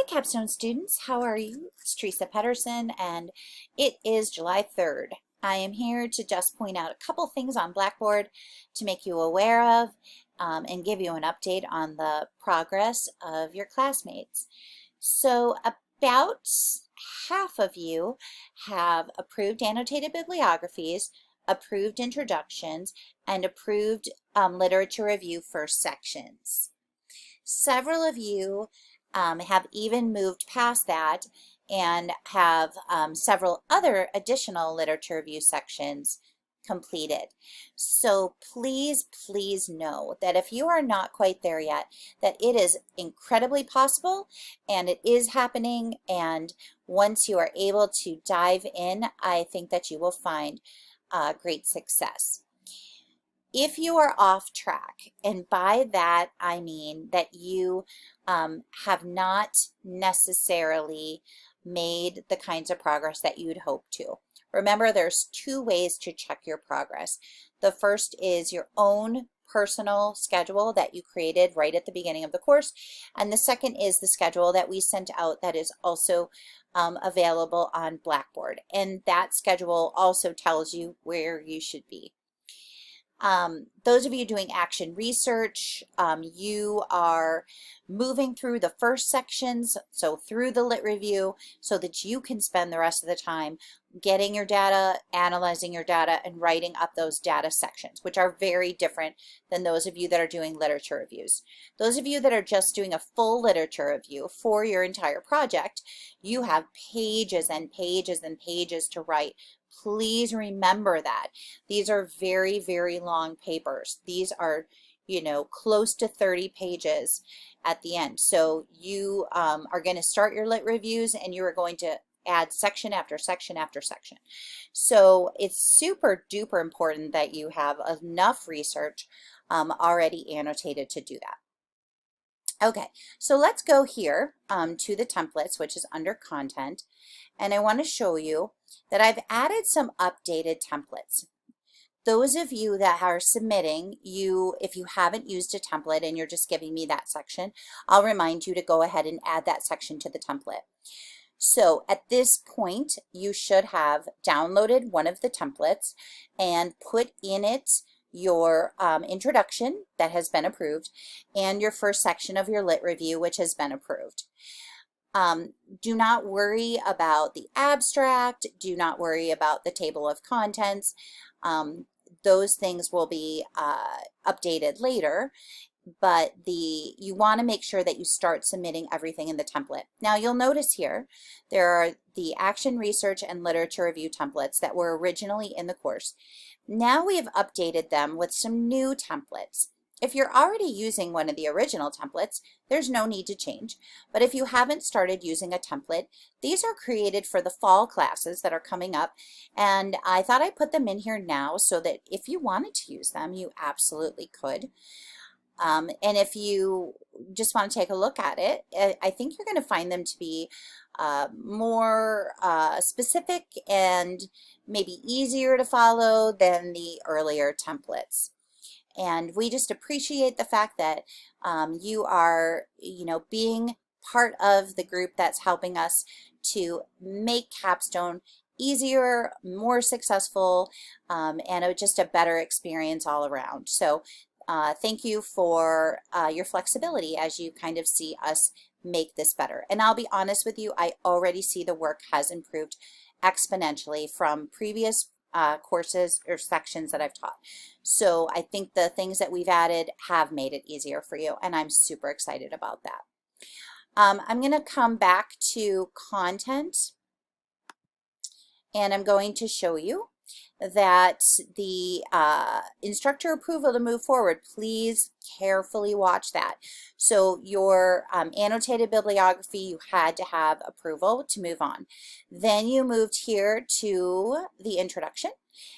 Capstone students, how are you? It's Teresa Pedersen and it is July 3rd. I am here to just point out a couple things on Blackboard to make you aware of and give you an update on the progress of your classmates. So about half of you have approved annotated bibliographies, approved introductions, and approved literature review first sections. Several of you have even moved past that and have several other additional literature review sections completed. So please, please know that if you are not quite there yet, that it is incredibly possible and it is happening, and once you are able to dive in, I think that you will find great success. If you are off track, and by that I mean that you have not necessarily made the kinds of progress that you'd hope to. Remember, there's two ways to check your progress. The first is your own personal schedule that you created right at the beginning of the course, and the second is the schedule that we sent out that is also available on Blackboard, and that schedule also tells you where you should be. Those of you doing action research, you are moving through the first sections, so through the lit review, so that you can spend the rest of the time getting your data, analyzing your data, and writing up those data sections, which are very different than those of you that are doing literature reviews. Those of you that are just doing a full literature review for your entire project, you have pages and pages and pages to write. Please remember that. These are very, very long papers. These are, you know, close to 30 pages at the end. So you are going to start your lit reviews and you are going to add section after section after section. So it's super duper important that you have enough research already annotated to do that. Okay, so let's go here to the templates, which is under content, and I want to show you that I've added some updated templates. Those of you that are submitting, if you haven't used a template and you're just giving me that section, I'll remind you to go ahead and add that section to the template. So at this point, you should have downloaded one of the templates and put in it your introduction that has been approved and your first section of your lit review, which has been approved. Do not worry about the abstract. Do not worry about the table of contents. Those things will be updated later, but you want to make sure that you start submitting everything in the template. Now you'll notice here there are the action research and literature review templates that were originally in the course. Now we have updated them with some new templates. If you're already using one of the original templates, there's no need to change. But if you haven't started using a template, these are created for the fall classes that are coming up. And I thought I'd put them in here now so that if you wanted to use them, you absolutely could. And if you just want to take a look at it, I think you're going to find them to be more specific and maybe easier to follow than the earlier templates. And we just appreciate the fact that you are, being part of the group that's helping us to make Capstone easier, more successful, and just a better experience all around. So thank you for your flexibility as you kind of see us make this better. And I'll be honest with you, I already see the work has improved exponentially from previous courses or sections that I've taught. So I think the things that we've added have made it easier for you, and I'm super excited about that. I'm going to come back to content, and I'm going to show you that the instructor approval to move forward, please carefully watch that. So your annotated bibliography, you had to have approval to move on. Then you moved here to the introduction,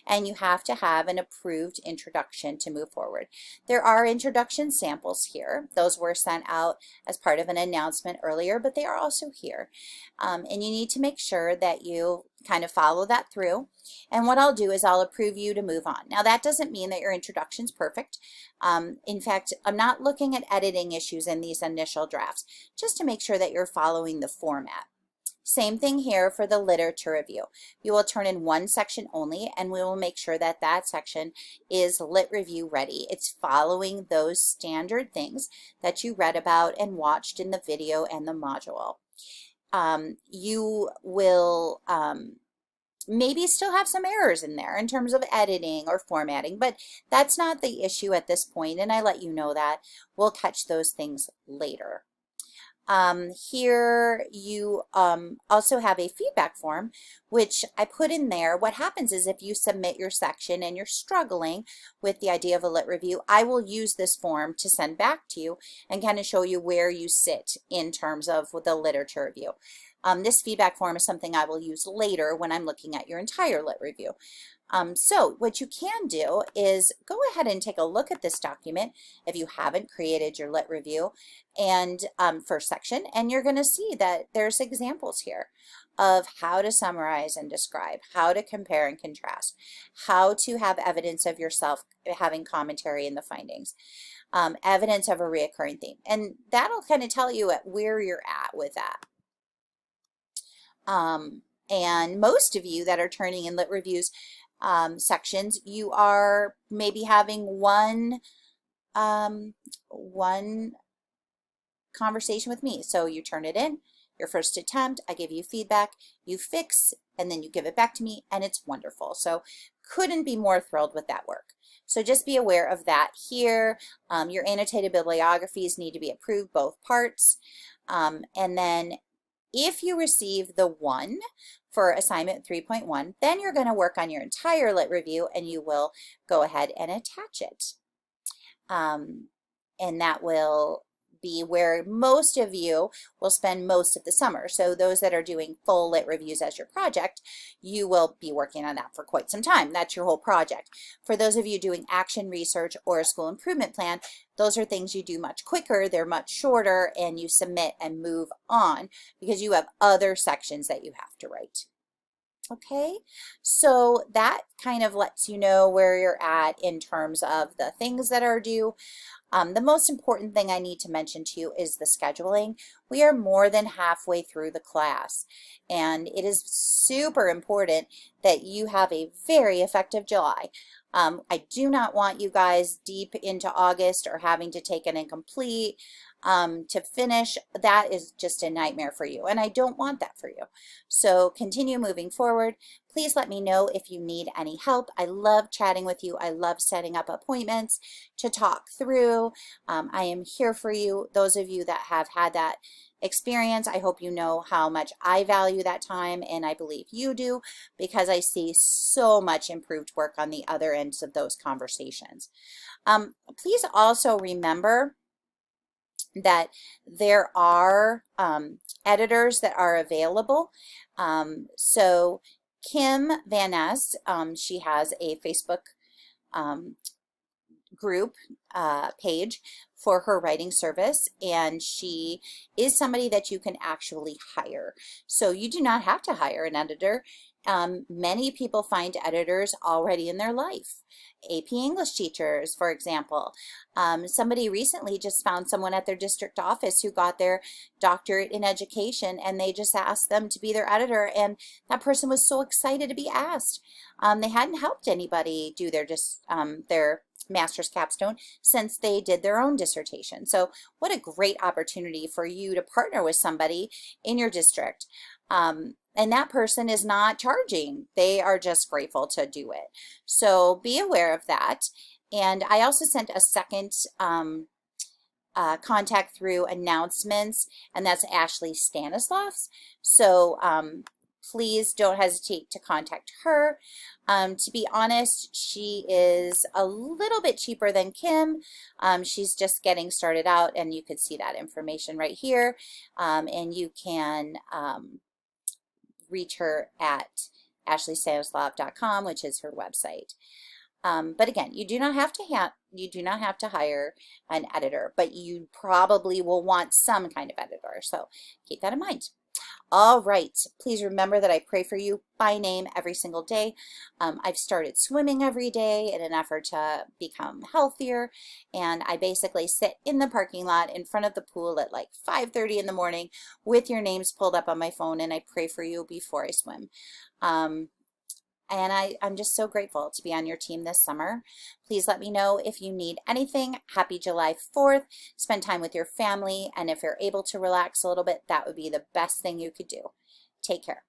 and you have to have an approved introduction to move forward. There are introduction samples here. Those were sent out as part of an announcement earlier, but they are also here. And you need to make sure that you kind of follow that through. And what I'll do is I'll approve you to move on. Now that doesn't mean that your introduction's perfect. In fact, I'm not looking at editing issues in these initial drafts, just to make sure that you're following the format. Same thing here for the literature review. You will turn in one section only, and we will make sure that that section is lit review ready. It's following those standard things that you read about and watched in the video and the module. You will maybe still have some errors in there in terms of editing or formatting, but that's not the issue at this point, and I let you know that. We'll catch those things later. Here you also have a feedback form, which I put in there. What happens is if you submit your section and you're struggling with the idea of a lit review, I will use this form to send back to you and kind of show you where you sit in terms of the literature review. This feedback form is something I will use later when I'm looking at your entire lit review. So what you can do is go ahead and take a look at this document if you haven't created your lit review and first section, and you're going to see that there's examples here of how to summarize and describe, how to compare and contrast, how to have evidence of yourself having commentary in the findings, evidence of a reoccurring theme, and that'll kind of tell you at where you're at with that. And most of you that are turning in lit reviews sections, you are maybe having one conversation with me. So you turn it in, your first attempt, I give you feedback, you fix, and then you give it back to me, and it's wonderful. So couldn't be more thrilled with that work. So just be aware of that here. Your annotated bibliographies need to be approved, both parts. And then if you receive the 1 for assignment 3.1, then you're going to work on your entire lit review and you will go ahead and attach it. And that will be where most of you will spend most of the summer. So those that are doing full lit reviews as your project, you will be working on that for quite some time. That's your whole project. For those of you doing action research or a school improvement plan, those are things you do much quicker, they're much shorter, and you submit and move on because you have other sections that you have to write. Okay, so that kind of lets you know where you're at in terms of the things that are due. The most important thing I need to mention to you is the scheduling. We are more than halfway through the class, and it is super important that you have a very effective July. I do not want you guys deep into August or having to take an incomplete to finish. That is just a nightmare for you, and I don't want that for you. So continue moving forward. Please let me know if you need any help. I love chatting with you. I love setting up appointments to talk through. I am here for you. Those of you that have had that experience, I hope you know how much I value that time, and I believe you do, because I see so much improved work on the other ends of those conversations. Please also remember that there are editors that are available. So Kim Van Ness, she has a Facebook group page for her writing service, and she is somebody that you can actually hire. So you do not have to hire an editor. Many people find editors already in their life. AP English teachers, for example. Somebody recently just found someone at their district office who got their doctorate in education, and they just asked them to be their editor, and that person was so excited to be asked. They hadn't helped anybody do their master's capstone since they did their own dissertation. So what a great opportunity for you to partner with somebody in your district. And that person is not charging. They are just grateful to do it. So be aware of that. And I also sent a second contact through announcements, and that's Ashley Stanislaus. So please don't hesitate to contact her. To be honest, she is a little bit cheaper than Kim. She's just getting started out, and you could see that information right here. And you can reach her at ashleystanislav.com, which is her website. But again, you do not have to hire an editor, but you probably will want some kind of editor. So keep that in mind. All right, please remember that I pray for you by name every single day. I've started swimming every day in an effort to become healthier, and I basically sit in the parking lot in front of the pool at like 5:30 in the morning with your names pulled up on my phone, and I pray for you before I swim. Um, and I'm just so grateful to be on your team this summer. Please let me know if you need anything. Happy July 4th. Spend time with your family, and if you're able to relax a little bit, that would be the best thing you could do. Take care.